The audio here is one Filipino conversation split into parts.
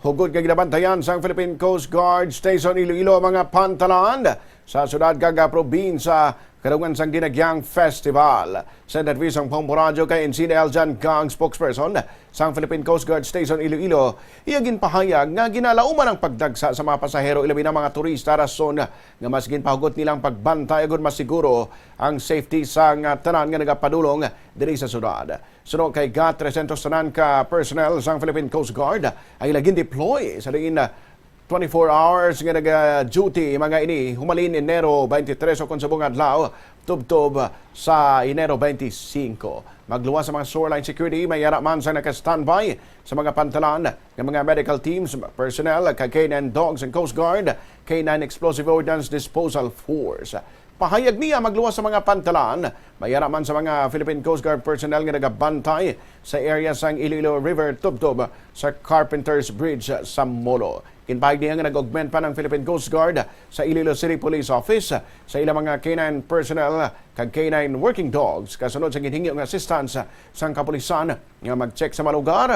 Hugod kay ginabantayan sa Philippine Coast Guard Station Iloilo mga pantalan sa siyudad kaga probinsya kadungan sang Dinagyang Festival. Sa interview ang pamburadyo kay Dinagyang spokesperson sa Philippine Coast Guard Station Iloilo, iyagin pahayag nga ginalauman ang pagdagsa sa mga pasahero ilabi ng mga turista rason nga mas ginpahugot nilang pagbantay agud masiguro ang safety sa tanan nga nagapadulong diri sa siyudad. Sunod kay GAT 300 tanan ka personnel sa Philippine Coast Guard ay laging deploy sa diin 24 hours nga nag-duty mga ini humalin Enero 23 o kung adlaw tubtob sa Enero 25. Magluwas sa mga shoreline security may yara man sa naka-standby sa mga pantalan ng mga medical teams, personnel, K9 dogs and Coast Guard, K9 Explosive Ordnance Disposal Force. Pahayag niya magluwas sa mga pantalan, mayara man sa mga Philippine Coast Guard personnel nga nagabantay sa area sang Iloilo River tubtob sa Carpenters Bridge sa Molo. Kinpahayag niya nga nag-augment pa ng Philippine Coast Guard sa Iloilo City Police Office sa ilang mga K9 personnel kag K9 working dogs kasunod sa ginhingyo nga assistance sang kapulisan nga mag-check sa mga lugar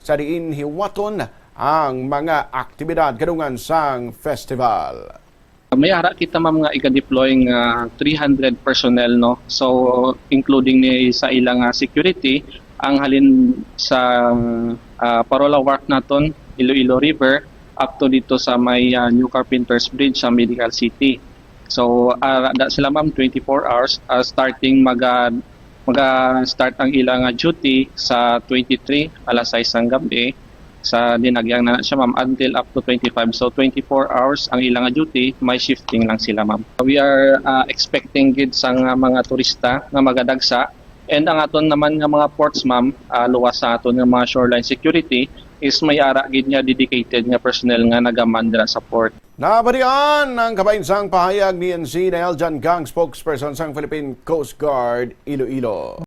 sa diin hiwaton ang mga aktibidad kadungan sang festival. May ara kita mga ika-deploy nga 300 personnel no. So including ni sa ilang security ang halin sa parola work naton Iloilo River up to dito sa may New Carpenters Bridge sa Medical City. So sila ma'am 24 hours starting start ang ilang duty sa 23 alas 6 ng gabi. Sa Dinagyang na siya ma'am until up to 25. So 24 hours ang ilang duty, may shifting lang sila ma'am. We are expecting gid sang mga turista nga magadagsa and ang aton naman nga mga ports ma'am luwas sa aton nga mga shoreline security is may ara gid nga dedicated nga personnel nga nagamandra sa port. Nabarian ang kabainsang pahayag ni Dinagyang spokesperson sang Philippine Coast Guard Iloilo.